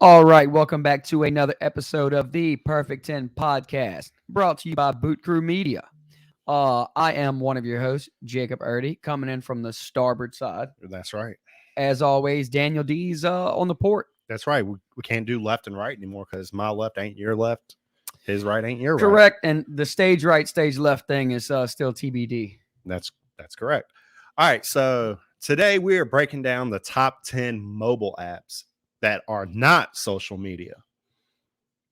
All right, welcome back to another episode of the Perfect 10 podcast, brought to you by Boot Crew Media. I am one of your hosts, Jacob Erdy, coming in from the starboard side. That's right. As always, Daniel D's on the port. That's right. We can't do left and right anymore because my left ain't your left. His right ain't your right. Correct, and the stage right, stage left thing is still TBD. That's correct. All right, so today we are breaking down the top 10 mobile apps that are not social media.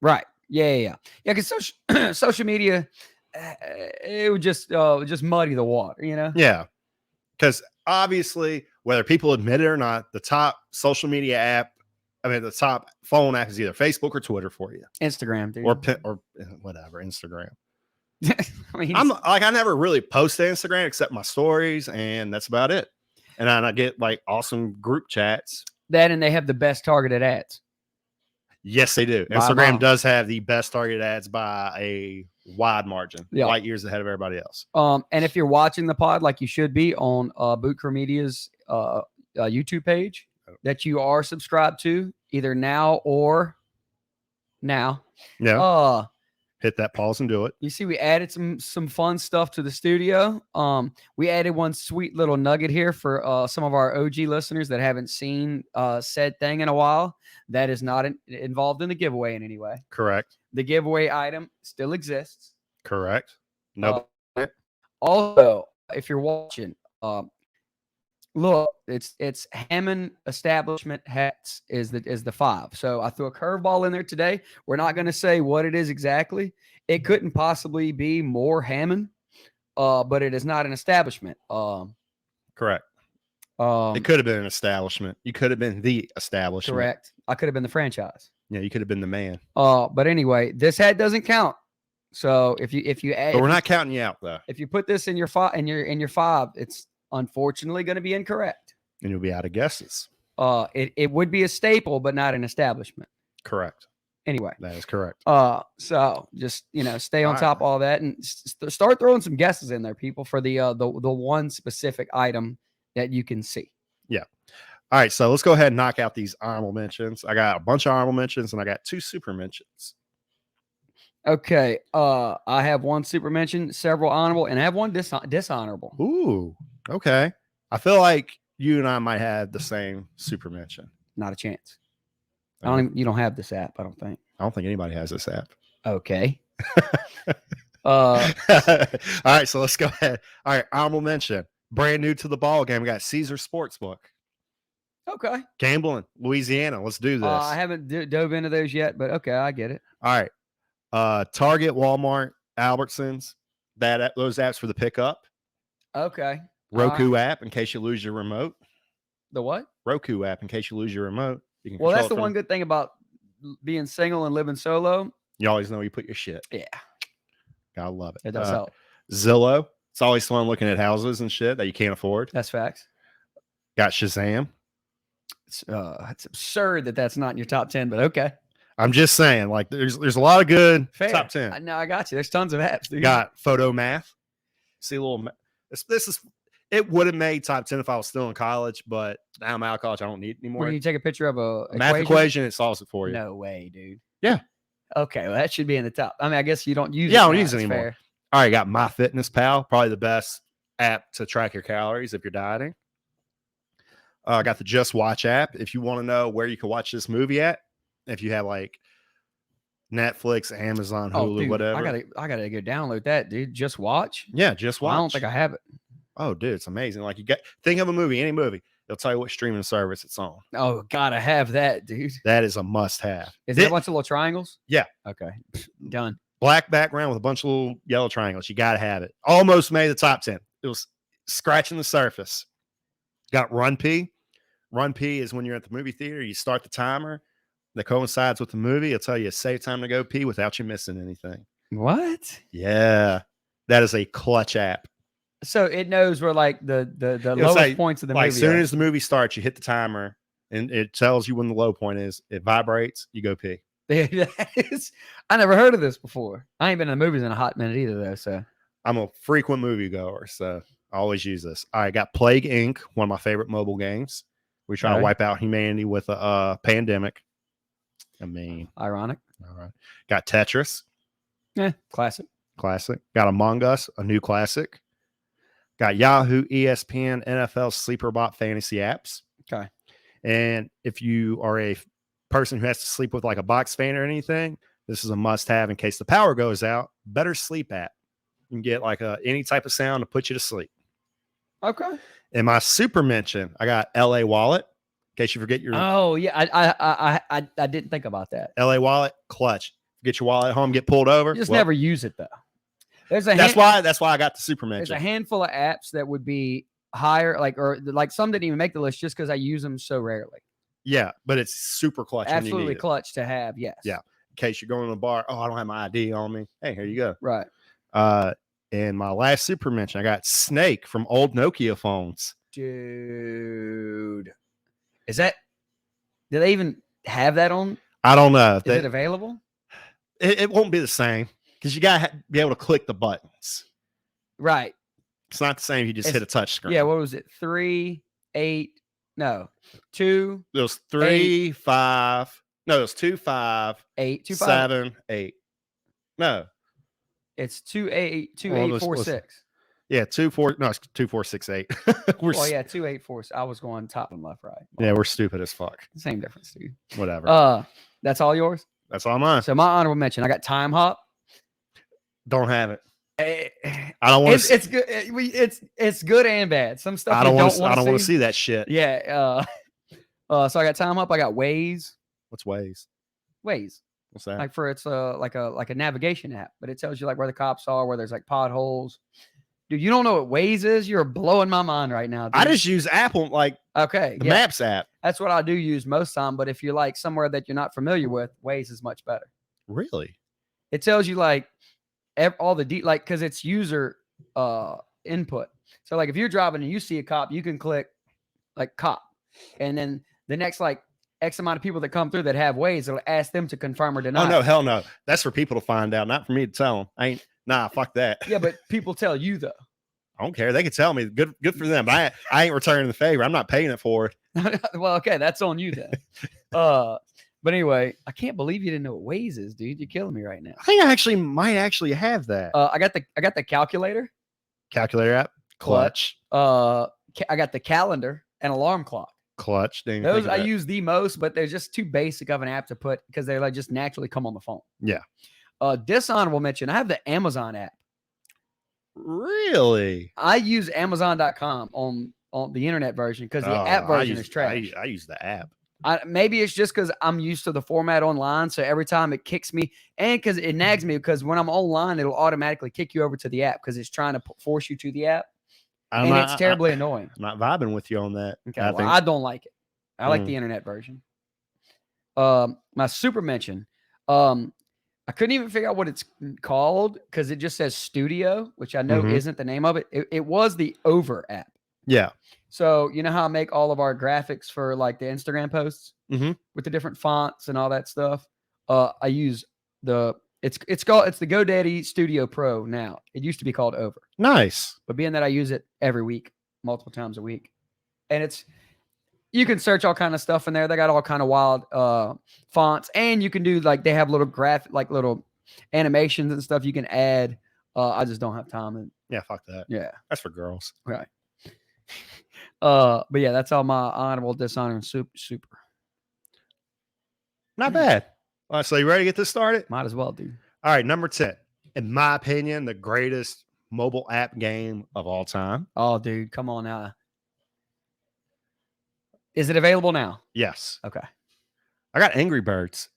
Right. Yeah. Because social media, it would just muddy the water, you know? Yeah. Because obviously, whether people admit it or not, the top social media app, the top phone app is either Facebook or Twitter for you. Instagram, dude. Or whatever, Instagram. I I never really post to Instagram except my stories, and that's about it. And I get like awesome group chats. That and they have the best targeted ads. Yes, they do. Instagram does have the best targeted ads by a wide margin, light years ahead of everybody else. And if you're watching the pod like you should be on Boot Crew Media's YouTube page that you are subscribed to, either now or now. Yeah. Hit that pause and do it. You see, we added some fun stuff to the studio. We added one sweet little nugget here for some of our OG listeners that haven't seen said thing in a while. That is not involved in the giveaway in any way. Correct. The giveaway item still exists. Correct. No. Also, if you're watching, look, it's Hammond Establishment Hats is the 5. So I threw a curveball in there today. We're not going to say what it is exactly. It couldn't possibly be more Hammond, but it is not an establishment. Correct. It could have been an establishment. You could have been the establishment. Correct. I could have been the franchise. Yeah, you could have been the man. But anyway, this hat doesn't count. So if you add, but we're not counting you out though. If you put this in your 5, it's unfortunately going to be incorrect. And you'll be out of guesses. It would be a staple, but not an establishment. Correct. Anyway. That is correct. So just, stay on top of all that and start throwing some guesses in there, people, for the one specific item that you can see. Yeah. All right. So let's go ahead and knock out these honorable mentions. I got a bunch of honorable mentions and I got 2 super mentions. Okay. I have 1 super mention, several honorable, and I have 1 dishonorable. Ooh. Okay. I feel like you and I might have the same super mention. Not a chance. You don't have this app, I don't think. I don't think anybody has this app. Okay. All right, so let's go ahead. All right, honorable mention. Brand new to the ball game. We got Caesar Sportsbook. Okay. Gambling, Louisiana. Let's do this. I haven't dove into those yet, but okay, I get it. All right. Target, Walmart, Albertsons. Those apps for the pickup. Okay. Roku app in case you lose your remote. The what? Roku app in case you lose your remote. You can that's the one good thing about being single and living solo. You always know where you put your shit. Yeah. Gotta love it. It does help. Zillow. It's always fun looking at houses and shit that you can't afford. That's facts. Got Shazam. It's absurd that that's not in your top 10, but okay. I'm just saying, like, there's a lot of good top 10. No, I got you. There's tons of apps, dude. Got Photo Math. See a little. It would have made top 10 if I was still in college, but now I'm out of college. I don't need it anymore. When you take a picture of a math equation, it solves it for you. No way, dude. Yeah. Okay, well, that should be in the top. I guess you don't use it. Yeah, I don't use it anymore. Fair. All right, got MyFitnessPal, probably the best app to track your calories if you're dieting. I got the Just Watch app. If you want to know where you can watch this movie at, if you have like Netflix, Amazon, Hulu, dude, whatever. I gotta go download that, dude. Just Watch. Yeah, Just Watch. I don't think I have it. Oh, dude, it's amazing. Like think of a movie, any movie. It'll tell you what streaming service it's on. Oh, gotta have that, dude. That is a must-have. Is it a bunch of little triangles? Yeah. Okay. Done. Black background with a bunch of little yellow triangles. You gotta have it. Almost made the top 10. It was scratching the surface. Got Run P. Run P is when you're at the movie theater. You start the timer that coincides with the movie. It'll tell you a safe time to go pee without you missing anything. What? Yeah, that is a clutch app. So it knows where like the lowest points of the movie. As soon as the movie starts, you hit the timer and it tells you when the low point is. It vibrates, you go pee. I never heard of this before. I ain't been in the movies in a hot minute either, though. So I'm a frequent moviegoer, so I always use this. I got Plague Inc., one of my favorite mobile games. We try to wipe out humanity with a pandemic. I mean, Ironic. all right. Got Tetris, Classic. classic. Got Among Us, a new classic. Got Yahoo, ESPN, NFL, Sleeper Bot fantasy apps. Okay. And if you are a person who has to sleep with like a box fan or anything, this is a must have in case the power goes out. Better Sleep app. You can get like any type of sound to put you to sleep. Okay. In my super mention, I got LA Wallet. In case you forget your Oh yeah, I didn't think about that. LA Wallet, clutch. Get your wallet at home, get pulled over. You just never use it though. There's a that's why I got the super mention. There's a handful of apps that would be higher, like some didn't even make the list just because I use them so rarely. Yeah, but it's super clutch. Absolutely clutch to have. Yes. Yeah. In case you're going to the bar, I don't have my ID on me. Hey, here you go. Right. And my last super mention, I got Snake from old Nokia phones. Dude, do they even have that on? I don't know. Is it available? It won't be the same because you gotta be able to click the buttons. Right. It's not the same. You just hit a touch screen. Yeah. What was it? 3, 8. No, 2. It was 3, 5. No, it was 2, 5, 8, 2, 5. 7, 8. No, it's 2, 8, 2, 8, 4, 6. Yeah, 2, 4. No, it's 2, 4, 6, 8. Well, yeah, 2, 8, 4. I was going top and left, right. Yeah, we're stupid as fuck. Same difference, dude. Whatever. That's all yours. That's all mine. So my honorable mention, I got Time Hop. Don't have it. I don't want to. It's good. It's good and bad. Some stuff I don't want to see that shit. Yeah. So I got Time Hop. I got Waze. What's Waze? Waze. What's that? Like it's like a navigation app, but it tells you like where the cops are, where there's like potholes. Dude, you don't know what Waze is? You're blowing my mind right now, dude. I just use Apple, like the Maps app. That's what I do use most time. But if you're like somewhere that you're not familiar with, Waze is much better. Really? It tells you like all the like because it's user input. So like if you're driving and you see a cop, you can click like cop, and then the next like X amount of people that come through that have Waze, it'll ask them to confirm or deny. Oh no, hell no. That's for people to find out, not for me to tell them. Fuck that. Yeah, but people tell you though. I don't care. They can tell me. Good for them. But I ain't returning the favor. I'm not paying it for it. Well, okay, that's on you then. But anyway, I can't believe you didn't know what Waze is, dude. You're killing me right now. I think I might actually have that. I got the calculator app. Clutch. I got the calendar and alarm clock. Clutch. Those I use the most, but they're just too basic of an app to put because they like just naturally come on the phone. Yeah. Dishonorable mention, I have the Amazon app. Really? I use Amazon.com on the internet version because the app version is trash. I use the app. Maybe it's just because I'm used to the format online. So every time it kicks me, and because it nags me, because when I'm online, it'll automatically kick you over to the app because it's trying to force you to the app. It's terribly annoying. I'm not vibing with you on that. Okay, I don't like it. I like the internet version. My super mention. I couldn't even figure out what it's called because it just says Studio, which I know isn't the name of it. It was the Over app. Yeah. So you know how I make all of our graphics for like the Instagram posts with the different fonts and all that stuff. I use it's the GoDaddy Studio Pro now. It used to be called Over. Nice. But being that I use it every week, multiple times a week, and you can search all kind of stuff in there. They got all kind of wild fonts, and you can do like they have little little animations and stuff you can add. I just don't have time. Yeah, fuck that. Yeah, that's for girls. Right. But yeah, that's all my honorable, dishonor, and super. Not bad. All right, so you ready to get this started? Might as well, dude. All right, number 10. In my opinion, the greatest mobile app game of all time. Oh, dude, come on now. Is it available now? Yes. Okay. I got Angry Birds.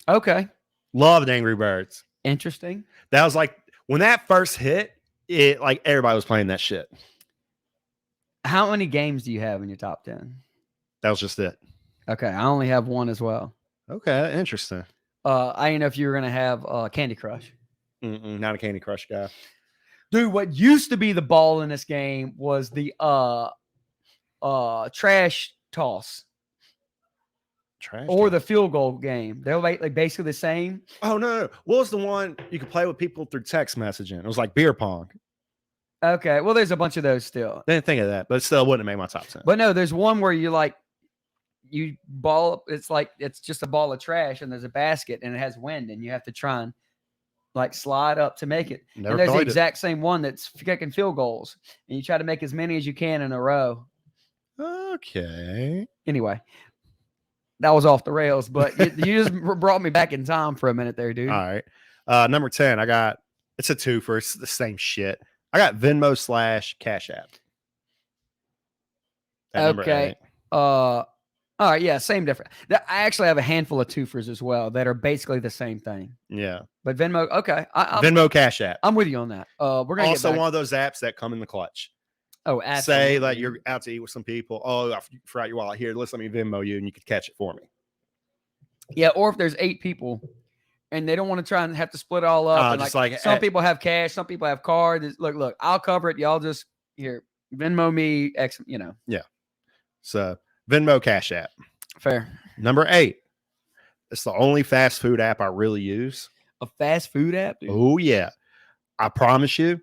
Okay. Loved Angry Birds. Interesting. That was like when that first hit, it like everybody was playing that shit. How many games do you have in your top 10? That was just it. Okay. I only have one as well. Okay. Interesting. I didn't know if you were going to have Candy Crush. Not a Candy Crush guy. Dude, what used to be the ball in this game was the trash toss. Or the field goal game. They were like basically the same. Oh, no. What was the one you could play with people through text messaging? It was like beer pong. Okay. Well, there's a bunch of those still. Didn't think of that, but it still wouldn't have made my top 10. But no, there's one where you you ball. It's like it's just a ball of trash, and there's a basket, and it has wind, and you have to try and like slide up to make it. Never And there's the played it. exact same one that's kicking field goals, and you try to make as many as you can in a row. Okay. Anyway, that was off the rails, but you just brought me back in time for a minute there, dude. All right. Number 10, I got, it's a twofer. It's the same shit. I got Venmo / Cash App. At number Okay. 8. All right, yeah, same difference. I actually have a handful of twofers as well that are basically the same thing. Yeah. But Venmo, okay. Venmo Cash App. I'm with you on that. We're gonna Also get back. one of those apps that come in the clutch. Oh, absolutely. Say that you're out to eat with some people. Oh, I forgot your wallet. Here, let me Venmo you, and you could catch it for me. Yeah, or if there's 8 people and they don't want to try and have to split it all up. And just some people have cash, some people have card. Look, I'll cover it. Y'all just here Venmo me X. Yeah. So Venmo Cash App. Fair. Number 8. It's the only fast food app I really use. A fast food app? Dude. Oh yeah. I promise you.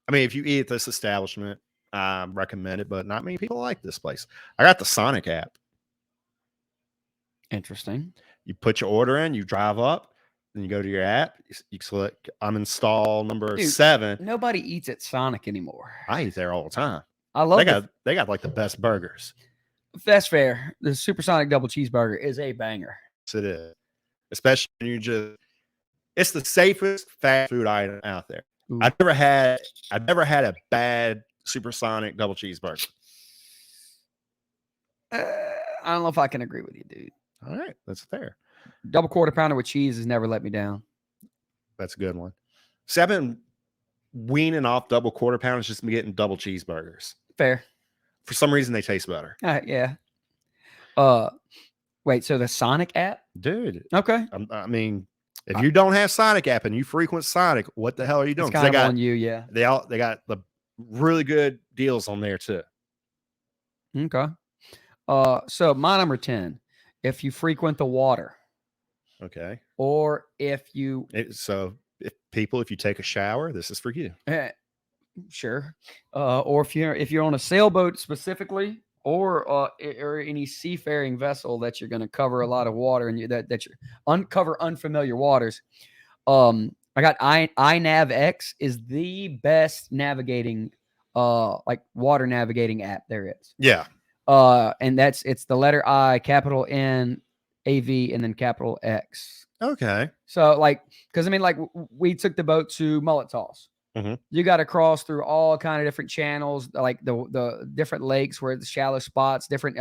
I mean, if you eat at this establishment, I recommend it, but not many people like this place. I got the Sonic app. Interesting. You put your order in, you drive up, then you go to your app, you select I'm install number 7. Nobody eats at Sonic anymore. I eat there all the time. I love they got like the best burgers. That's fair. The Supersonic double cheeseburger is a banger. Yes, it is. Especially when it's the safest fast food item out there. Ooh. I've never had a bad Supersonic double cheeseburger. I don't know if I can agree with you, dude. All right, that's fair. Double quarter pounder with cheese has never let me down. That's a good one. See, I've been weaning off double quarter pounders, just getting double cheeseburgers. Fair. For some reason, they taste better. Yeah. Wait. So the Sonic app, dude. Okay. I mean, if you don't have Sonic app and you frequent Sonic, what the hell are you doing? It's kind of on you, yeah. They got the really good deals on there too. Okay. So my number 10, if you frequent the water. Okay. Or if you if you take a shower, this is for you. Sure. Or if you're on a sailboat specifically, or any seafaring vessel that you're going to cover a lot of water and that you uncover unfamiliar waters. I got iNavX is the best navigating like water navigating app there is. Yeah. And it's the letter I, capital N, AV, and then capital X. Okay. So because I mean, we took the boat to Mullet Toss. Mm-hmm. You got to cross through all kind of different channels, like the different lakes where the shallow spots, different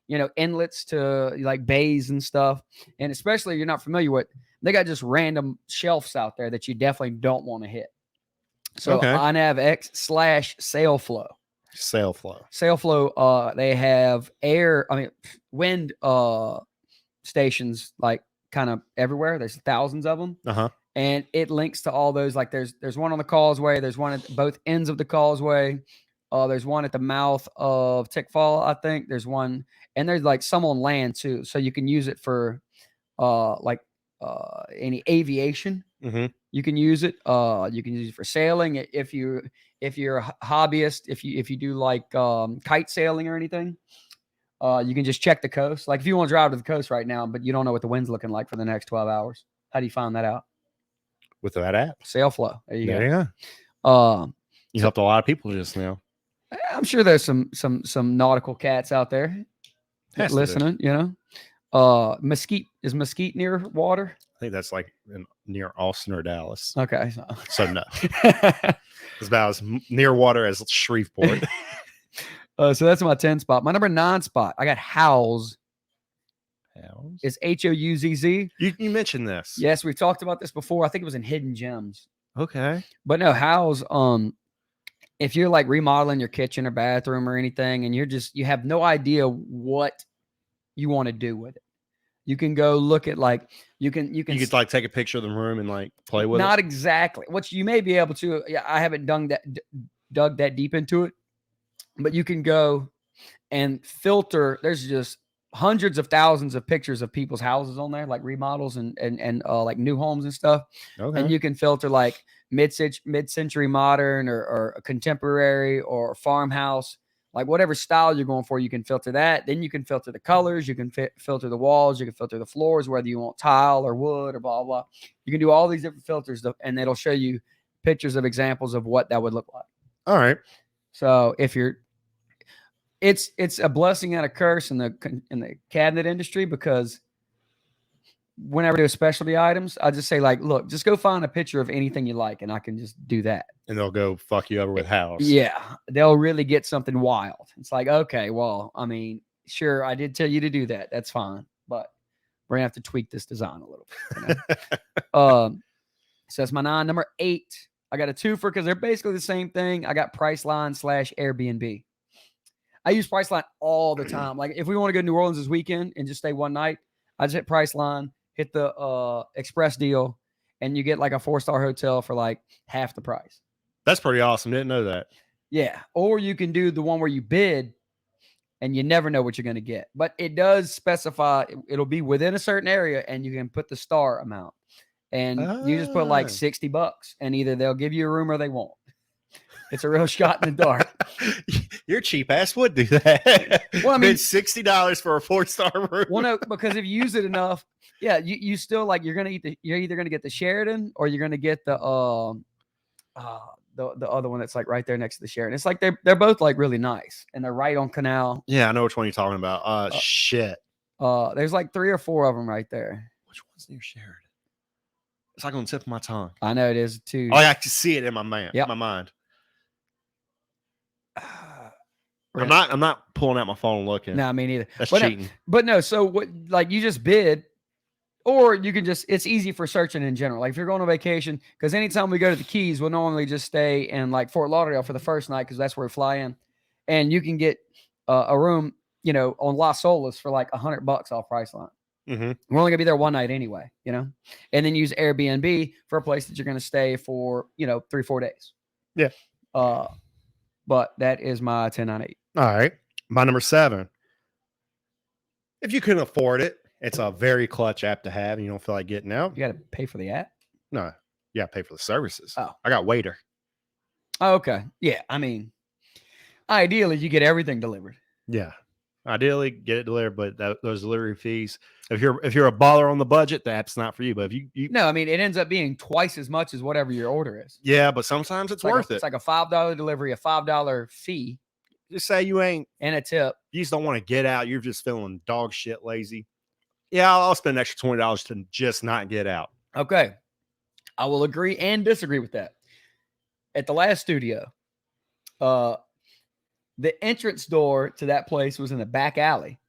inlets to like bays and stuff. And especially if you're not familiar with, they got just random shelves out there that you definitely don't want to hit. So iNavX / Sailflow. Sailflow. They have wind stations like kind of everywhere. There's thousands of them. Uh-huh. And it links to all those. Like there's one on the causeway. There's one at both ends of the causeway. There's one at the mouth of Tickfall, I think. There's one, and there's like some on land too. So you can use it for any aviation. Mm-hmm. You can use it. You can use it for sailing. If you're a hobbyist, if you do like kite sailing or anything, you can just check the coast. Like if you want to drive to the coast right now, but you don't know what the wind's looking like for the next 12 hours. How do you find that out? With that app, Sailflow. There you go. You helped a lot of people just now. I'm sure there's some nautical cats out there listening. Mesquite, is Mesquite near water? I think that's like near Austin or Dallas. Okay, so no, it's about as near water as Shreveport. So that's my 10 spot. My number 9 spot, I got Houzz. It's Houzz. You mentioned this. Yes, we've talked about this before. I think it was in Hidden Gems. Okay. But no, Houzz, if you're like remodeling your kitchen or bathroom or anything, and you have no idea what you want to do with it, you can go look at you could like take a picture of the room and like play with it. Not exactly. What you may be able to. Yeah, I haven't dug that deep into it, but you can go and filter. There's just hundreds of thousands of pictures of people's houses on there, like remodels and like new homes and stuff. Okay. And you can filter like mid-century modern or contemporary or farmhouse. Like whatever style you're going for, you can filter that. Then you can filter the colors. You can filter the walls. You can filter the floors, whether you want tile or wood or blah, blah. You can do all these different filters, and it'll show you pictures of examples of what that would look like. All right. So if you're, it's a blessing and a curse in the cabinet industry, because whenever I do specialty items, I just say like, look, just go find a picture of anything you like, and I can just do that. And they'll go fuck you over with house. Yeah, they'll really get something wild. It's like, okay, well, I mean, sure, I did tell you to do that. That's fine, but we're gonna have to tweak this design a little bit. You know? So that's my 9. Number 8, I got a twofer because they're basically the same thing. I got Priceline/Airbnb. I use Priceline all the time. Like if we want to go to New Orleans this weekend and just stay one night, I just hit Priceline, hit the express deal, and you get like a 4-star hotel for like half the price. That's pretty awesome. Didn't know that. Yeah. Or you can do the one where you bid and you never know what you're going to get. But it does specify it'll be within a certain area, and you can put the star amount. And you just put like $60, and either they'll give you a room or they won't. It's a real shot in the dark. Your cheap ass would do that. Well, I mean, $60 for a 4-star room. Well, no, because if you use it enough, yeah, you still like you're either gonna get the Sheraton or you're gonna get the other one that's like right there next to the Sheraton. It's like they're both like really nice, and they're right on Canal. Yeah, I know which one you're talking about. Shit. There's like 3 or 4 of them right there. Which one's near Sheridan? It's like on the tip of my tongue. I know it is too. Oh, I can see it in my mind. I'm not pulling out my phone and looking. No, me neither. That's cheating. But no, so what? Like you just bid, or you can just. It's easy for searching in general. Like if you're going on vacation, because anytime we go to the Keys, we'll normally just stay in like Fort Lauderdale for the first night because that's where we fly in, and you can get a room, on Las Olas for like $100 off Priceline. Mm-hmm. We're only gonna be there one night anyway, and then use Airbnb for a place that you're gonna stay for 3-4 days. Yeah. But that is my 1098. All right. My number 7. If you can afford it, it's a very clutch app to have, and you don't feel like getting out. You got to pay for the app? No. You got to pay for the services. Oh. I got Waiter. Oh, okay. Yeah. I mean, ideally, you get everything delivered. Yeah. Ideally, get it delivered, but those delivery fees. If you're a baller on the budget, the app's not for you. But if you no, I mean, it ends up being twice as much as whatever your order is. Yeah, but sometimes it's worth it. It's like a $5 delivery, a $5 fee. Just say you ain't and a tip. You just don't want to get out. You're just feeling dog shit lazy. Yeah, I'll spend an extra $20 to just not get out. Okay, I will agree and disagree with that. At the last studio, the entrance door to that place was in the back alley.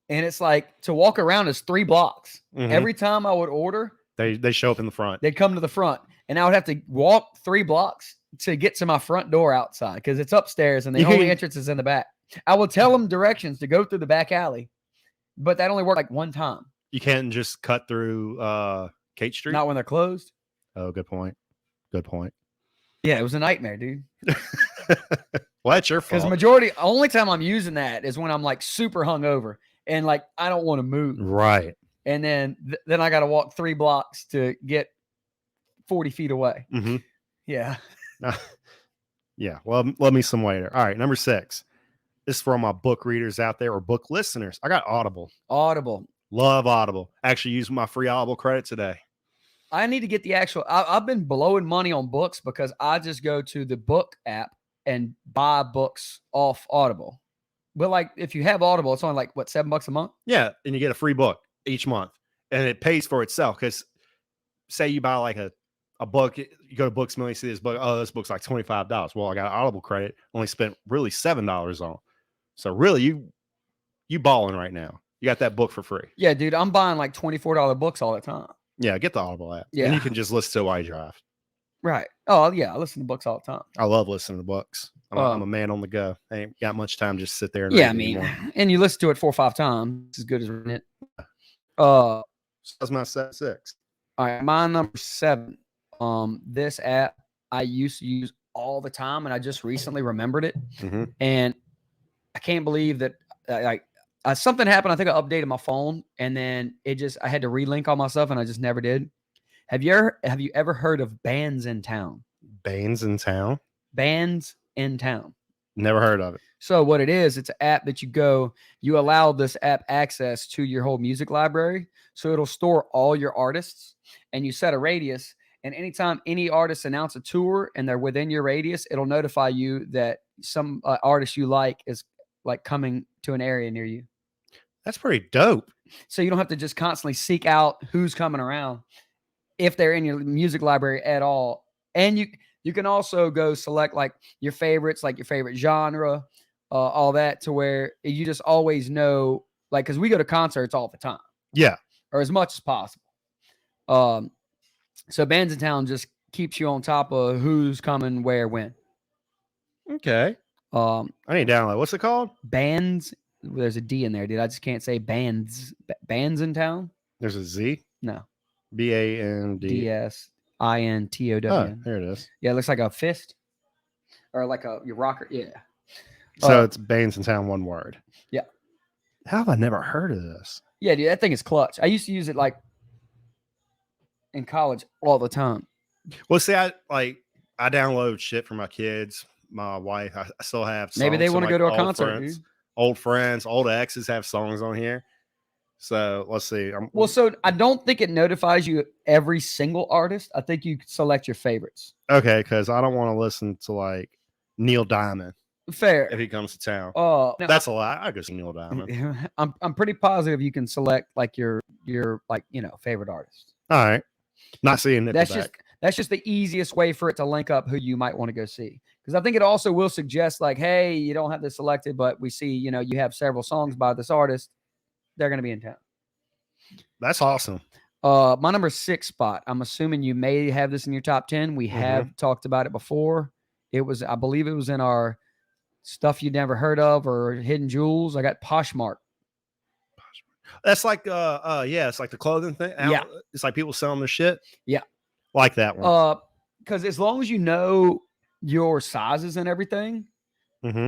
And it's like to walk around is 3 blocks. Mm-hmm. Every time I would order, they show up in the front. They'd come to the front. And I would have to walk 3 blocks to get to my front door outside because it's upstairs and the only entrance is in the back. I will tell them directions to go through the back alley, but that only worked like one time. You can't just cut through Kate Street? Not when they're closed. Oh, good point. Good point. Yeah, it was a nightmare, dude. Well, that's your fault. Because only time I'm using that is when I'm like super hungover and like I don't want to move. Right. And then I got to walk 3 blocks to get 40 feet away. Mm-hmm. Yeah. Yeah. Well, love me some Waiter. All right. Number 6. This is for all my book readers out there or book listeners. I got Audible. Love Audible. Actually used my free Audible credit today. I need to get the actual. I've been blowing money on books because I just go to the book app and buy books off Audible. But like, if you have Audible, it's only like what, $7 a month? Yeah, and you get a free book each month, and it pays for itself. Because say you buy like a book, you go to Books Million, see this book. Oh, this book's like $25. Well, I got Audible credit, only spent really $7 on. So really, you balling right now. You got that book for free. Yeah, dude, I'm buying like $24 books all the time. Yeah, get the Audible app. Yeah, and you can just listen to it while you drive. Right. Oh yeah, I listen to books all the time. I love listening to books. I'm a man on the go. I ain't got much time to just sit there. And yeah, I mean, and you listen to it 4 or 5 times. It's as good as reading it. So that's my 6. All right, my number 7. This app I used to use all the time, and I just recently remembered it. Mm-hmm. And I can't believe that something happened. I think I updated my phone, and then I had to relink all my stuff, and I just never did. Have you ever heard of Bands in Town? Bands in Town? Bands in Town. Never heard of it. So what it is, it's an app that you allow this app access to your whole music library. So it'll store all your artists and you set a radius. And anytime any artists announce a tour and they're within your radius, it'll notify you that some artist you like is like coming to an area near you. That's pretty dope. So you don't have to just constantly seek out who's coming around if they're in your music library at all. And you can also go select like your favorites, like your favorite genre, all that, to where you just always know, like, because we go to concerts all the time. Yeah. Or as much as possible. So Bands in Town just keeps you on top of who's coming, where, when. Okay. I need to download. What's it called? Bands. There's a D in there, dude. I just can't say bands. Bands in Town? There's a Z? No. BAND. DSINTOW. Oh, there it is. Yeah, it looks like a fist. Or like your rocker. Yeah. So it's Bands in Town, one word. Yeah. How have I never heard of this? Yeah, dude, that thing is clutch. I used to use it like in college all the time. Well, see, I download shit for my kids, my wife. I still have songs. Maybe they want to go to a old concert, friends, dude. Old friends, old exes have songs on here. So let's see. So I don't think it notifies you every single artist. I think you select your favorites. Okay, because I don't want to listen to like Neil Diamond. Fair. If he comes to town. No, that's a lie. I go see Neil Diamond. I'm pretty positive you can select like your like, favorite artist. All right. Not seeing it. That's just the easiest way for it to link up who you might want to go see. Because I think it also will suggest like, hey, you don't have this selected, but we see, you have several songs by this artist. They're going to be in town. That's awesome. My number 6 spot. I'm assuming you may have this in your top 10. We have talked about it before. I believe it was in our stuff you'd never heard of or hidden jewels. I got Poshmark. That's like it's like the clothing thing. Yeah. It's like people selling their shit. Yeah. Like that one. Because as long as you know your sizes and everything,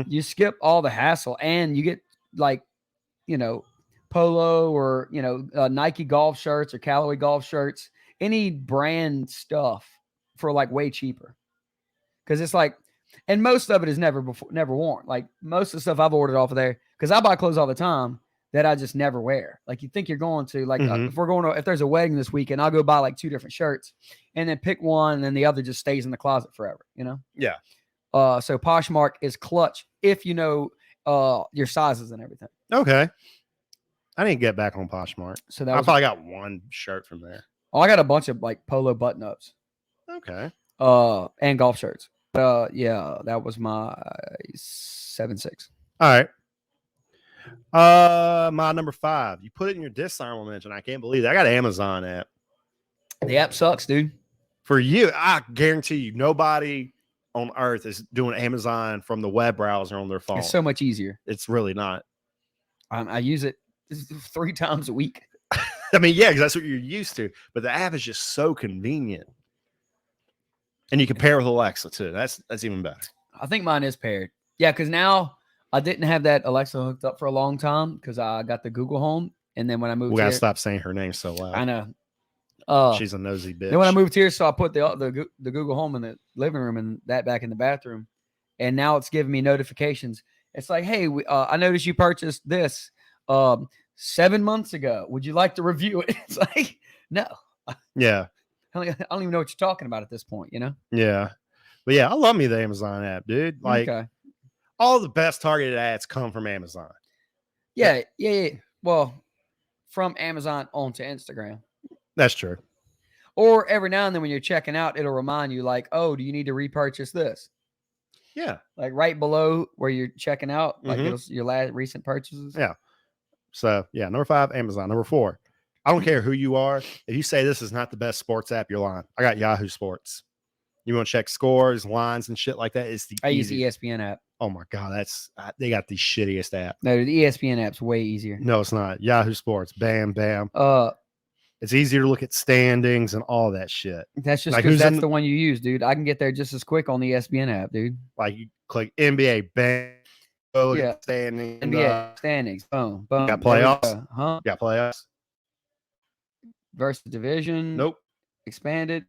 you skip all the hassle and you get like, Polo or, Nike golf shirts or Callaway golf shirts, any brand stuff for like way cheaper. Because it's like, and most of it is never worn. Like most of the stuff I've ordered off of there, because I buy clothes all the time that I just never wear. Like you think you're going to, like if there's a wedding this weekend, I'll go buy like 2 different shirts and then pick one and then the other just stays in the closet forever, Yeah. So Poshmark is clutch if you know your sizes and everything. Okay. I need to get back on Poshmark. So I probably got one shirt from there. Oh, I got a bunch of like polo button ups. Okay. And golf shirts. Yeah, that was my 7-6. All right. My number 5. You put it in your dishonorable mention. I can't believe that. I got an Amazon app. The app sucks, dude. For you, I guarantee you, nobody on earth is doing Amazon from the web browser on their phone. It's so much easier. It's really not. I use it 3 times a week. I mean, yeah, because that's what you're used to. But the app is just so convenient. And you can pair with Alexa too. That's even better. I think mine is paired. Yeah, because now I didn't have that Alexa hooked up for a long time because I got the Google Home. And then when I moved we gotta stop saying her name so loud. I know. She's a nosy bitch. Then when I moved here, so I put the Google Home in the living room and that back in the bathroom. And now it's giving me notifications. It's like, hey, I noticed you purchased this 7 months ago. Would you like to review it? It's like, no. Yeah. I don't even know what you're talking about at this point, Yeah. But yeah, I love me the Amazon app, dude. Like all the best targeted ads come from Amazon. Yeah. Well, from Amazon onto Instagram. That's true. Or every now and then when you're checking out, it'll remind you like, oh, do you need to repurchase this? Yeah. Like right below where you're checking out, like your last recent purchases. Yeah. So yeah, number 5, Amazon. Number 4. I don't care who you are. If you say this is not the best sports app, you're lying. I got Yahoo Sports. You want to check scores, lines, and shit like that? It's the use the ESPN app. Oh my god, they got the shittiest app. No, the ESPN app's way easier. No, it's not. Yahoo Sports, bam, bam. It's easier to look at standings and all that shit. That's just because that's the one you use, dude. I can get there just as quick on the ESPN app, dude. Like you click NBA, bam. Look at standings. NBA standings. Boom, boom. Got playoffs. Huh? Got playoffs. Versus division. Nope. Expanded.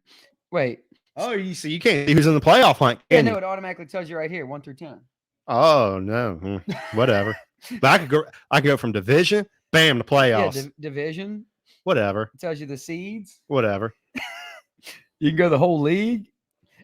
Wait. Oh, you see, you can't see who's in the playoff hunt. Yeah, no, it automatically tells you right here, 1 through 10. Oh no, whatever. But I could go from division, bam, to Yeah, playoffs. division. Whatever, It tells you the seeds. whatever. You can go the whole league,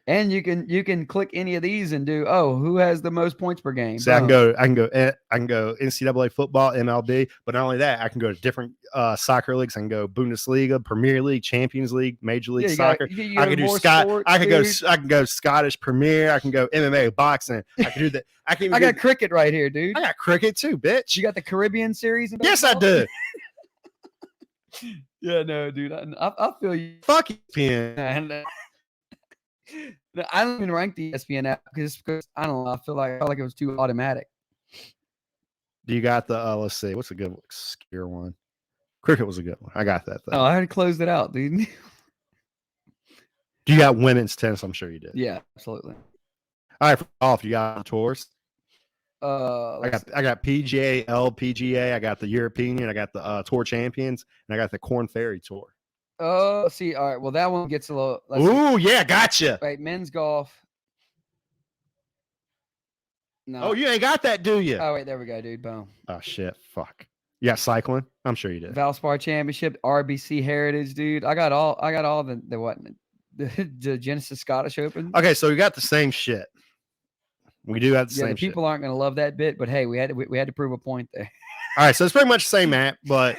and you can click any of these and do who has the most points per game. See, I can go NCAA football, MLB, but not only that, I can go to different soccer leagues. I can go Bundesliga, Premier League, Champions League, Major League Soccer. I can do sports, I can go Scottish Premier. I can go MMA, boxing. I can do that. I got cricket right here, dude. I got cricket too, bitch. You got the Caribbean series. Yes, I do. Yeah, no, dude. I feel you. Fuck ESPN. And, I don't even rank the ESPN app because I don't know. I felt like it was too automatic. Do you got the let's see, what's a good scare one? Cricket was a good one. I got that though. Oh, I had closed it out, dude. Do you got women's tennis? I'm sure you did. Yeah, absolutely. All right, off. You got tours. I got PGA, LPGA. I got the European. I got the Tour Champions, and I got the Corn Ferry Tour. See, all right. Well, that one gets a little. Ooh, yeah, gotcha. Right, men's golf. No. Oh, you ain't got that, do you? Oh, wait, there we go, dude. Boom. Oh shit, fuck. You got cycling? I'm sure you did. Valspar Championship, RBC Heritage, dude. I got all the Genesis Scottish Open. Okay, so we got the same shit. We do have the same. The people aren't going to love that bit, but hey, we had to prove a point there. All right, so it's pretty much the same app, but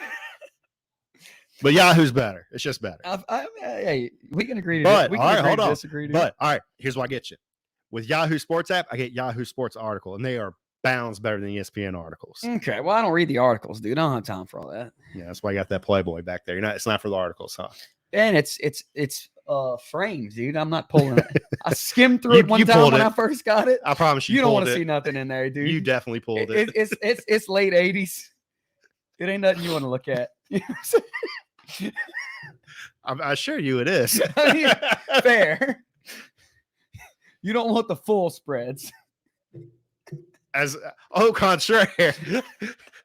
Yahoo's better. It's just better. Hey, we can agree to but, we can all right, agree hold to on. disagree. But all right, here's what I get you. With Yahoo Sports app, I get Yahoo Sports article, and they are bounds better than ESPN articles. Okay, well, I don't read the articles, dude. I don't have time for all that. Yeah, that's why I got that Playboy back there. It's not for the articles, huh? And it's frames, dude. I'm not pulling it. I skimmed through it one time when I first got it. I promise you don't want to see nothing in there, dude. You definitely pulled it. It's late 80s. It ain't nothing you want to look at. I assure you it is. I mean, fair. You don't want the full spreads. Au contraire, the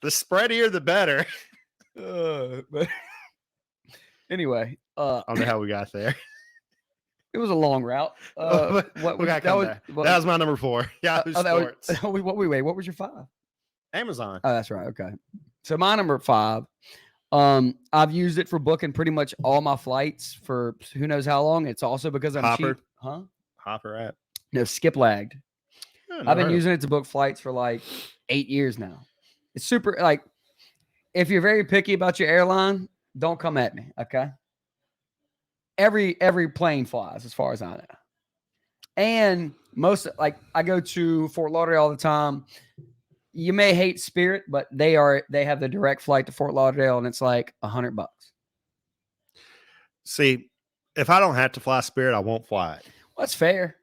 spreadier the better. But anyway, I don't know how we got there. It was a long route. That was my number 4. Yahoo Sports. What was your 5? Amazon. Oh, that's right. Okay. So my number 5, I've used it for booking pretty much all my flights for who knows how long. It's also because I'm cheap. Huh? Hopper app. No, Skip Lagged. I've been using it to book flights for like 8 years now. It's super, like, if you're very picky about your airline, don't come at me, okay? Every plane flies as far as I know. And I go to Fort Lauderdale all the time. You may hate Spirit, but they have the direct flight to Fort Lauderdale, and it's like $100. See, if I don't have to fly Spirit, I won't fly it. Well, that's fair.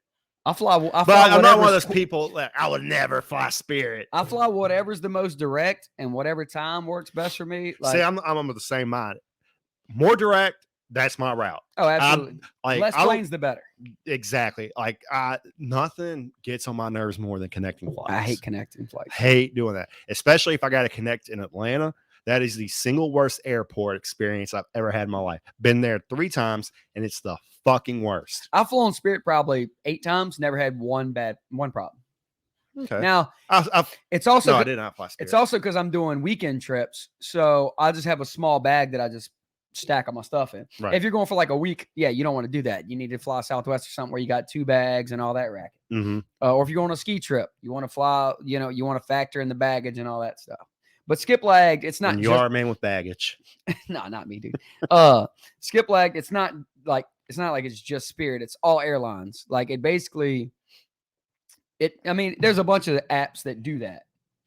I fly. But I'm not one of those people that I would never fly Spirit. I fly whatever's the most direct and whatever time works best for me. See, I'm of the same mind. More direct, that's my route. Oh, absolutely. Less planes, the better. Exactly. Like nothing gets on my nerves more than connecting flights. I hate connecting flights. Hate doing that, especially if I got to connect in Atlanta. That is the single worst airport experience I've ever had in my life. Been there 3 times, and it's the fucking worst. I've flown Spirit probably 8 times. Never had one problem. Okay. Now, it's also I did not fly Spirit. It's also because I'm doing weekend trips, so I just have a small bag that I just stack all my stuff in. Right. If you're going for like a week, yeah, you don't want to do that. You need to fly Southwest or something where you got 2 bags and all that racket. Mm-hmm. Or if you're going on a ski trip, you want to fly. You want to factor in the baggage and all that stuff. But Skip Lag, it's not. And you are a man with baggage. No, not me, dude. Skip Lag, it's not like it's just Spirit. It's all airlines. Like it basically. I mean, there's a bunch of apps that do that.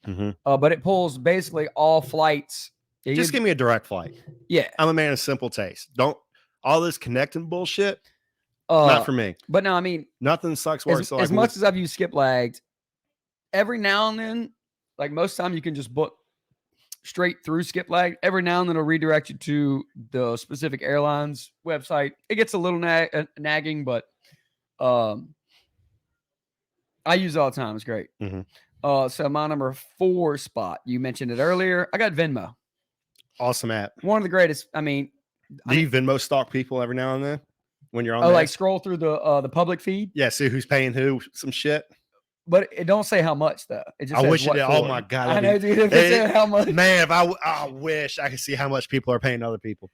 Mm-hmm. But it pulls basically all flights. Just give me a direct flight. Yeah, I'm a man of simple taste. Don't all this connecting bullshit. Not for me. But no, I mean, nothing sucks worse. As much as I've used Skip Lagged, every now and then, like most time, you can just book straight through Skip Lag. Every now and then it'll redirect you to the specific airline's website. It gets a little nagging, but I use it all the time. It's great. Mm-hmm. So my number 4 spot, you mentioned it earlier. I got Venmo. Awesome app. One of the greatest. I mean, do you Venmo stalk people every now and then when you're on? Like scroll through the public feed. Yeah, see who's paying who some shit. But it don't say how much though. It just I says wish it what did. for. Oh my God. I know, dude. If it said how much, Man, I wish I could see how much people are paying other people.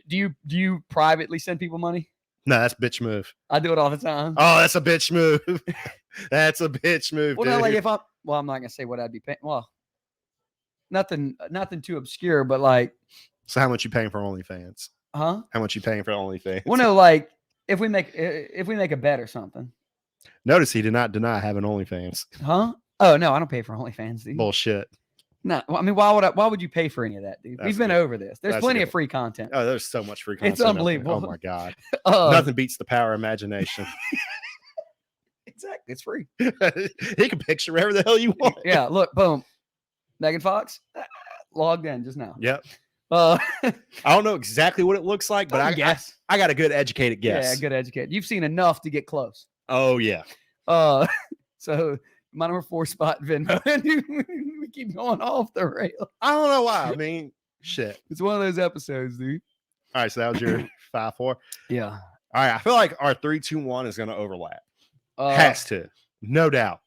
do you privately send people money? No, that's bitch move. I do it all the time. Oh, that's a bitch move. That's a bitch move, Well, dude. no, like if I'm I'm not gonna say what I'd be paying. Well, nothing too obscure, but like, So how much you paying for OnlyFans? huh? How much you paying for OnlyFans? Well, no, like if we make a bet or something, Notice he did not deny having OnlyFans. huh? Oh no, I don't pay for OnlyFans, dude. Bullshit. No, I mean, why would you pay for any of that, dude? That's We've been good. over this. There's That's plenty good. of free content. Oh, there's so much free content. It's out there. unbelievable. Oh my God. Uh, Nothing beats the power of imagination. Exactly, it's free. He can picture whatever the hell you want. Yeah, look, boom, Megan Fox logged in just now. Yep. Uh, I don't know exactly what it looks like, but I guess. I got a good educated guess. Yeah, good educated. You've seen enough to get close. Oh yeah. So my number 4 spot Venmo, and we keep going off the rail. I don't know why. I mean, shit. It's one of those episodes, dude. All right, so that was your 5-4. Yeah. All right, I feel like our 3-2-1 is going to overlap. Has to, no doubt.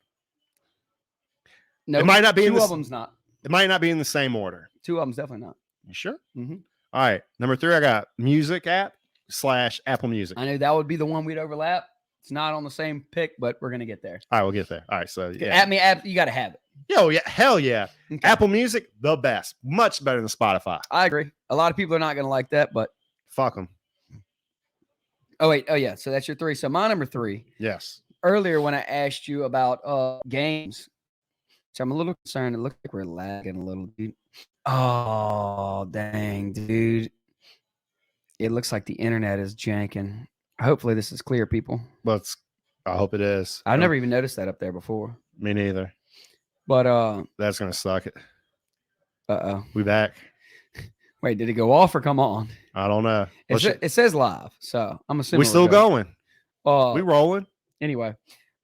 No, it might not be. Two of them's not. It might not be in the same order. 2 of them's definitely not. You sure? Mm-hmm. All right, number 3, I got music app / Apple Music. I knew that would be the one we'd overlap. It's not on the same pick, but we're gonna get there. All right, we'll get there. All right, so yeah, app, you got to have it. Yo, yeah, hell yeah. Okay. Apple Music, the best, much better than Spotify. I agree. A lot of people are not gonna like that, but Fuck them. oh wait, oh yeah. So that's your 3. So my number 3. Yes. Earlier when I asked you about games, so I'm a little concerned. It looks like we're lagging a little, dude. Oh dang, dude! It looks like the internet is janking. Hopefully this is clear, people. But I hope it is. I've never even noticed that up there before. Me neither. But That's gonna suck it. oh. We back. Wait, did it go off or come on? I don't know. It says live, so I'm assuming We still going. We rolling. Anyway,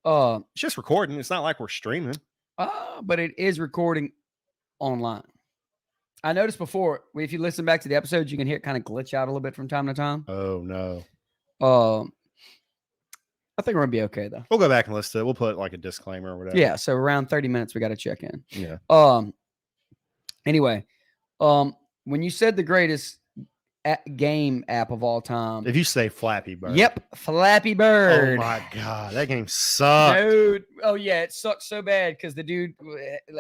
It's just recording. It's not like we're streaming. but it is recording online. I noticed before, if you listen back to the episodes, you can hear it kind of glitch out a little bit from time to time. Oh no. I think we're gonna be okay though. We'll go back and listen to it. We'll put like a disclaimer or whatever. Yeah, so around 30 minutes we got to check in. Yeah. Anyway, when you said the greatest game app of all time, If you say Flappy Bird. yep, Flappy Bird. Oh my God, that game sucked. Dude, oh yeah, it sucked so bad because the dude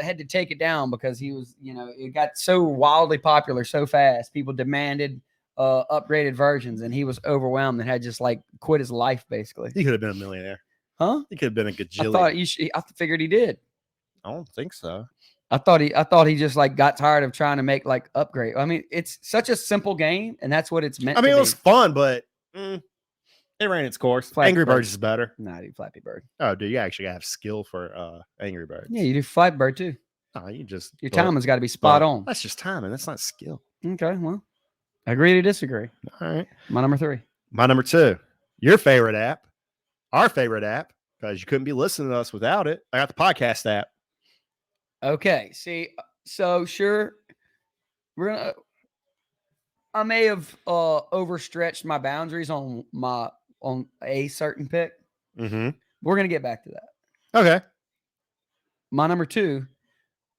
had to take it down because he was, it got so wildly popular so fast. People demanded upgraded versions, and he was overwhelmed and had just like quit his life basically. He could have been a millionaire. Huh? He could have been a gajillion. I figured he did. I don't think so. I thought he just like got tired of trying to make like upgrade. I mean, it's such a simple game, and that's what it's meant. I mean, to it be. was fun, but it ran its course. Flappy Angry Bird. Birds is better. Nah, dude, Flappy Bird. Oh, dude, you actually gotta have skill for Angry Birds. Yeah, you do Flappy Bird too. No, you just Your timing's got to be spot on. That's just timing. That's not skill. Okay, well, agree to disagree. All right. My number 3. My number 2. Your favorite app. Our favorite app, because you couldn't be listening to us without it. I got the podcast app. Okay, see, so sure, I may have overstretched my boundaries on a certain pick. Mm-hmm. We're gonna get back to that. Okay. My number 2,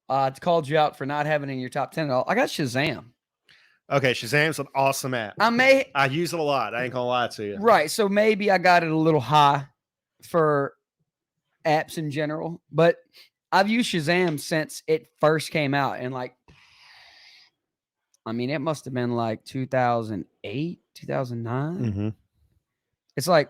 I called you out for not having it in your top 10 at all. I got Shazam. Okay, Shazam's an awesome app. I use it a lot. I ain't gonna lie to you. Right, so maybe I got it a little high for apps in general, but I've used Shazam since it first came out, and it must have been like 2008, 2009. Mm-hmm. It's like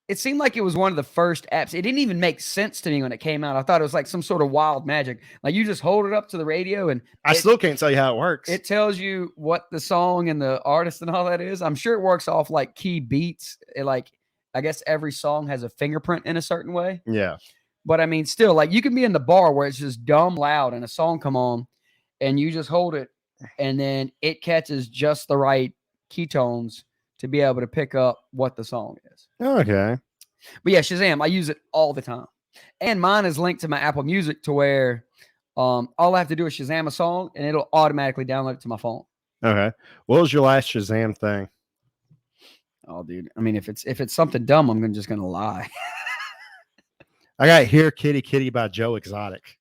it seemed like it was one of the first apps. It didn't even make sense to me when it came out. I thought it was like some sort of wild magic. Like you just hold it up to the radio and I still can't tell you how it works. It tells you what the song and the artist and all that is. I'm sure it works off like key beats. I guess every song has a fingerprint in a certain way. Yeah. But I mean, still, like you can be in the bar where it's just dumb loud and a song come on and you just hold it and then it catches just the right key tones to be able to pick up what the song is. Okay. But yeah, Shazam, I use it all the time. And mine is linked to my Apple Music to where all I have to do is Shazam a song and it'll automatically download it to my phone. Okay. What was your last Shazam thing? Oh, dude. I mean, if it's something dumb, I'm just gonna lie. I got Here Kitty Kitty by Joe Exotic.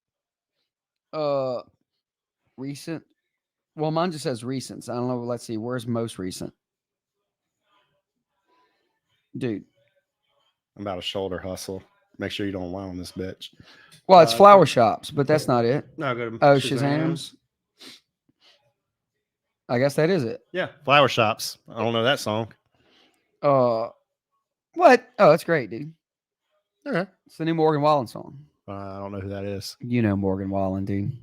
Recent. Well, mine just says recent. So I don't know. Let's see. Where's most recent? Dude. I'm about a shoulder hustle. Make sure you don't lie on this bitch. Well, it's flower shops, but that's not it. No, go to Oh, Shazam's. I guess that is it. Yeah, flower shops. I don't know that song. What? Oh, that's great, dude. Okay. It's the new Morgan Wallen song. I don't know who that is. You know Morgan Wallen, dude.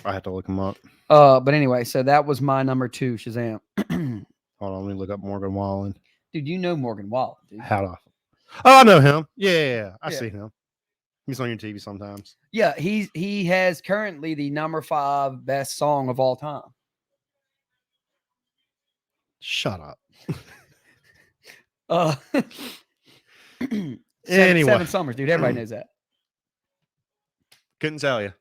I have to look him up. But anyway, so that was my number 2, Shazam. Hold on, let me look up Morgan Wallen. Dude, you know Morgan Wallen, dude. How do I? Oh, I know him. Yeah. I see him. He's on your TV sometimes. Yeah, he has currently the number 5 best song of all time. Shut up. Anyway. 7 Summers, dude. Everybody knows that. Couldn't tell you.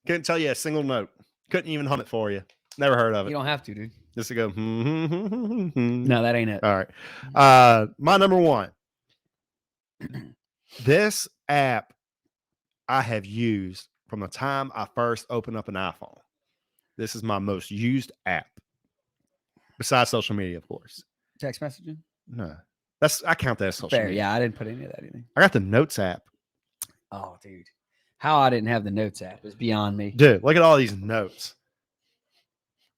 Couldn't tell you a single note. Couldn't even hum it for you. Never heard of it. You don't have to, dude. Just to go. No, that ain't it. All right. My number 1. This app I have used from the time I first opened up an iPhone. This is my most used app. Besides social media, of course. Text messaging? No. I count that as social Fair, media. yeah. I didn't put any of that in. I got the Notes app. Oh, dude. How I didn't have the Notes app is beyond me. Dude, look at all these notes.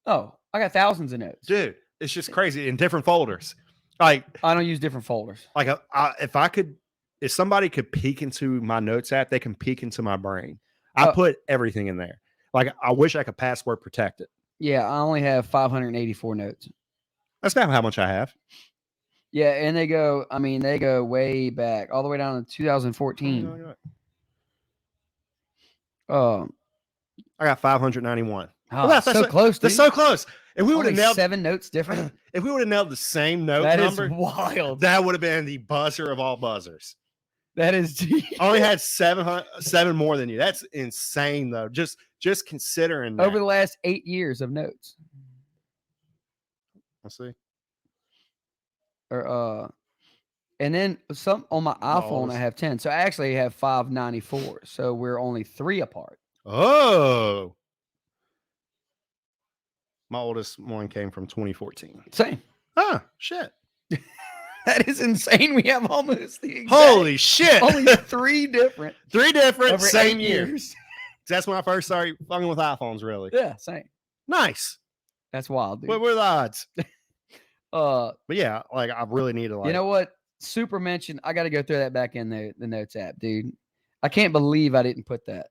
Oh, I got thousands of notes. Dude, it's just crazy in different folders. Like, I don't use different folders. Like if somebody could peek into my Notes app, they can peek into my brain. I put everything in there. Like, I wish I could password protect it. Yeah, I only have 584 notes. That's not how much I have. Yeah, and they go way back, all the way down to 2014. I got 591. Oh, that's so close, dude. That's so close. If we would have nailed 7 notes different, if we would have nailed the same note number, that is wild. That would have been the buzzer of all buzzers. That is. I only had 7 more than you. That's insane, though. Just considering that. Over the last 8 years of notes. Let's see. Or and then some on my iPhone I have 10. So I actually have 594. So we're only 3 apart. Oh. My oldest one came from 2014. Same. Ah, shit. That is insane. We have almost the exact. Holy shit. Only 3 different. 3 different over same 8 years. That's when I first started fucking with iPhones, really. Yeah, same. Nice. That's wild, dude. What were the odds? But yeah, like I really need to. Like, you know what? Super mention. I got to go throw that back in the Notes app, dude. I can't believe I didn't put that.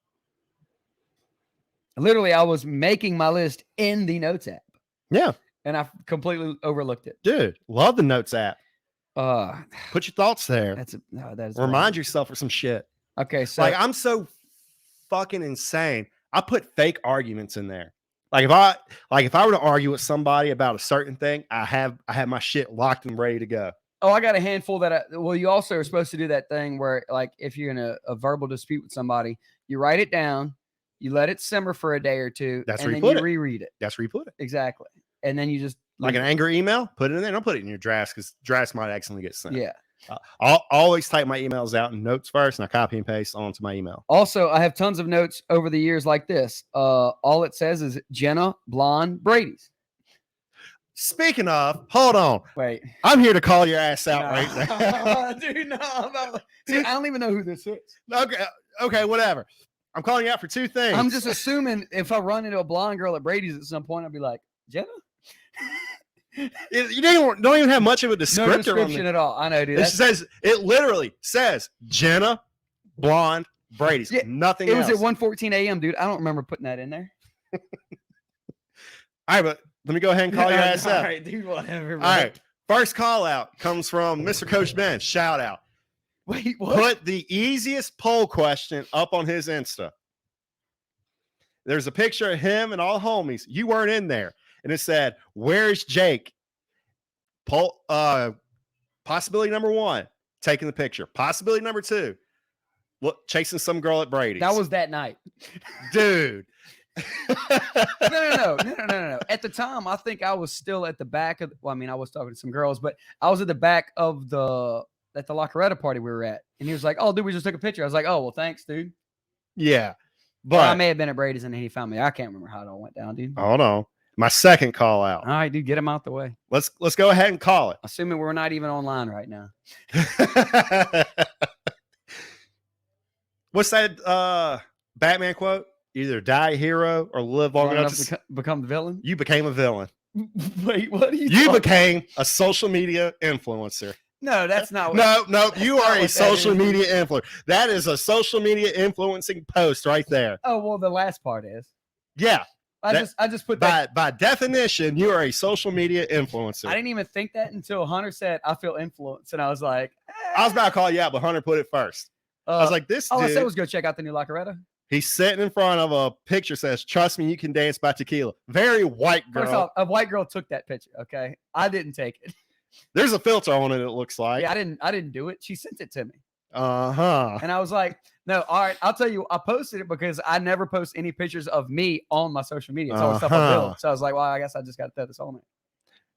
Literally, I was making my list in the Notes app. Yeah, and I completely overlooked it. Dude, love the Notes app. Put your thoughts there. That is remind yourself of some shit. Okay, so like I'm so fucking insane. I put fake arguments in there. Like if I were to argue with somebody about a certain thing, I have my shit locked and ready to go. Oh, I got a handful that you also are supposed to do that thing where, like, if you're in a verbal dispute with somebody, you write it down, you let it simmer for a day or two, and then you reread it. That's where you put it. Exactly. And then you just like an angry email, put it in there. Don't put it in your drafts because drafts might accidentally get sent. Yeah. I'll always type my emails out in Notes first, and I copy and paste onto my email. Also, I have tons of notes over the years like this. All it says is Jenna, blonde, Brady's. Speaking of, hold on. Wait. I'm here to call your ass out right now. Dude, no. Dude, I don't even know who this is. Okay, whatever. I'm calling you out for 2 things. I'm just assuming if I run into a blonde girl at Brady's at some point, I'll be like, Jenna? You don't even have much of a descriptor. No description at all. I know, dude. It literally says Jenna, blonde, Brady's. Yeah, nothing else. It was at 1:14 a.m., dude. I don't remember putting that in there. All right, but let me go ahead and call your ass out. All right, dude, whatever. Bro. All right. First call out comes from Mr. Coach Ben. Shout out. Wait, what? Put the easiest poll question up on his Insta. There's a picture of him and all homies. You weren't in there. And it said, "Where's Jake?" Possibility number 1, taking the picture. Possibility number 2, chasing some girl at Brady's. That was that night. Dude. No. At the time, I think I was still at the back of. I was talking to some girls, but I was at the back of the at the Locaretta party we were at, and he was like, "Oh, dude, we just took a picture." I was like, "Oh, well, thanks, dude." Yeah. But I But may have been at Brady's and then he found me. I can't remember how it all went down, dude. hold on. My second call out. All right, dude, get him out the way. Let's go ahead and call it. Assuming we're not even online right now. What's that Batman quote? Either die a hero or live long enough to become the villain. You became a villain. Wait, what are you? You became a social media influencer. No, that's not. What, no. You are a social media influencer. That is a social media influencing post right there. Oh well, the last part is. Yeah. I just put that by definition, you are a social media influencer. I didn't even think that until Hunter said, "I feel influenced," and I was like, I was about to call you out, but Hunter put it first. I was like, this. All dude, I said was go check out the new Locaretta. He's sitting in front of a picture says, "Trust me, you can dance by Tequila." Very white girl. First off, a white girl took that picture. Okay, I didn't take it. There's a filter on it. It looks like. Yeah, I didn't do it. She sent it to me. Uh-huh. And I was like, no, all right, I'll tell you, I posted it because I never post any pictures of me on my social media. It's always stuff I build. So I was like, well, I guess I just got to throw this on it.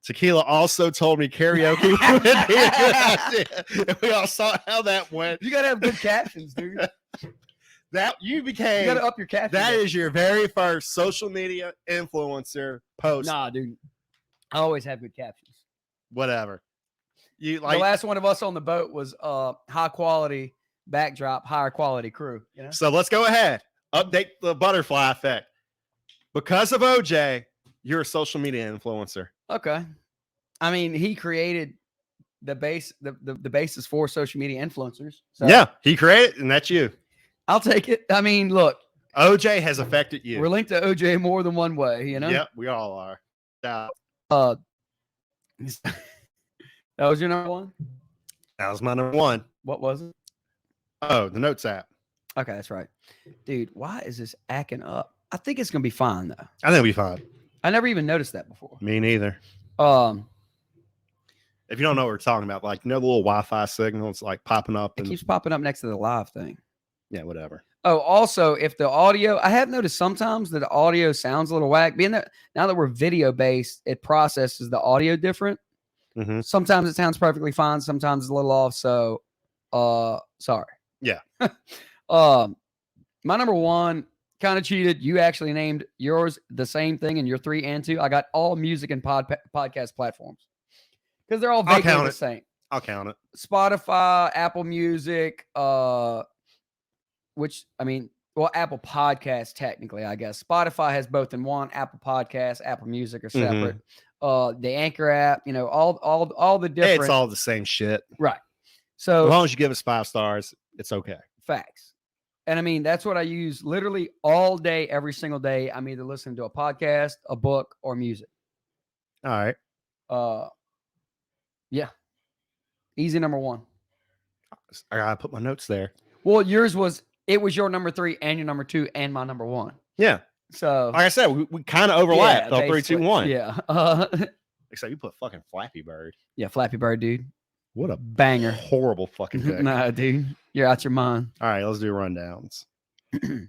Tequila also told me karaoke would be a good idea. And we all saw how that went. You got to have good captions, dude. You became. You got to up your captions. That is your very first social media influencer post. Nah, dude. I always have good captions. Whatever. You like the last one of us on the boat was high quality backdrop, higher quality crew. You know? So let's go ahead. Update the butterfly effect. Because of OJ, you're a social media influencer. Okay. I mean, he created the basis for social media influencers. So yeah, he created, and that's you. I'll take it. I mean, look, OJ has affected you. We're linked to OJ more than one way, you know? Yep, we all are. That was your number one? That was my number one. What was it? Oh, the Notes app. Okay, that's right. Dude, why is this acting up? I think it's going to be fine, though. I think it'll be fine. I never even noticed that before. Me neither. If you don't know what we're talking about, like, you know, the little Wi-Fi signals like popping up. It keeps popping up next to the live thing. Yeah, whatever. Oh, also, if the audio, I have noticed sometimes that the audio sounds a little whack. Being that now that we're video based, it processes the audio different. Mm-hmm. Sometimes it sounds perfectly fine. Sometimes it's a little off. So, sorry. Yeah. My number one kind of cheated. You actually named yours the same thing in your 3 and 2. I got all music and podcast platforms because they're all vaguely the same. I'll count it. Spotify, Apple Music, which, I mean, well, Apple Podcasts, technically, I guess. Spotify has both in one. Apple Podcasts, Apple Music are separate. The Anchor app, you know, all the different. It's all the same shit. Right. So as long as you give us 5 stars, it's okay. Facts. And I mean, that's what I use literally all day, every single day. I'm either listening to a podcast, a book, or music. All right. Yeah. Easy number one. I gotta put my notes there. Well, it was your number 3 and your number 2 and my number 1. Yeah. So like I said, we kind of overlapped. Yeah, 3, 2, 1. Yeah. Except you put fucking Flappy Bird. Yeah, Flappy Bird, dude. What a banger. Horrible fucking pick. Nah, dude. You're out your mind. All right, let's do rundowns. All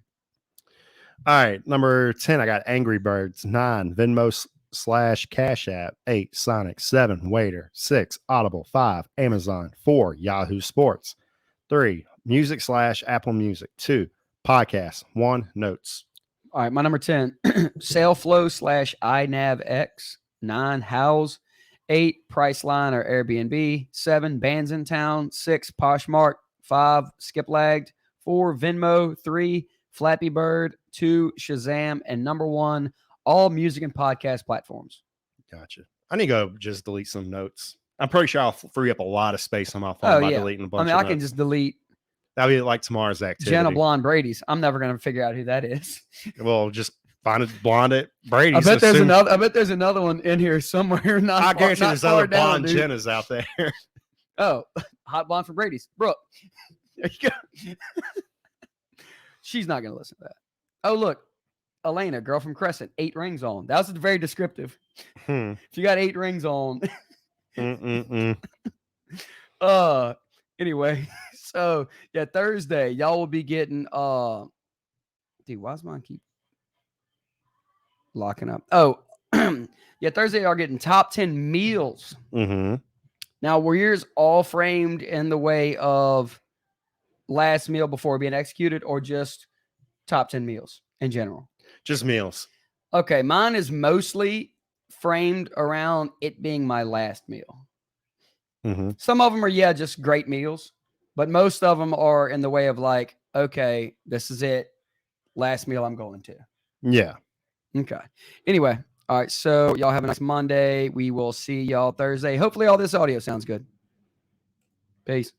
right, number 10, I got Angry Birds. 9, Venmo / Cash App. 8, Sonic. 7, Waiter. 6, Audible. 5, Amazon. 4, Yahoo Sports. 3, Music / Apple Music. 2, Podcasts. 1, Notes. All right, my number 10, Saleflow / iNavX. 9, House. 8, Priceline or Airbnb. 7, Bands in Town. 6, Poshmark. 5, Skip Lagged. 4, Venmo. 3, Flappy Bird. 2, Shazam. And number 1, all music and podcast platforms. Gotcha. I need to go just delete some notes. I'm pretty sure I'll free up a lot of space on my phone by deleting a bunch of notes. I can just delete. That'll be like tomorrow's activity. Jenna Blonde Brady's. I'm never going to figure out who that is. Well, just find a blonde at Brady's. I bet there's another one in here somewhere. I guarantee there's other blonde Jennas out there. Oh, hot blonde for Brady's. Brooke. There you go. She's not going to listen to that. Oh, look. Elena, girl from Crescent, 8 rings on. That was very descriptive. If you got 8 rings on. Anyway, so yeah, Thursday, y'all will be getting dude, why does mine keep locking up? Oh, yeah, Thursday y'all getting top 10 meals Now, were yours all framed in the way of last meal before being executed, or just top 10 meals in general? Just meals. Okay, mine is mostly framed around it being my last meal. Mm-hmm. Some of them are, just great meals, but most of them are in the way of like, okay, this is it. Last meal I'm going to. Yeah. Okay. Anyway, all right. So y'all have a nice Monday. We will see y'all Thursday. Hopefully all this audio sounds good. Peace.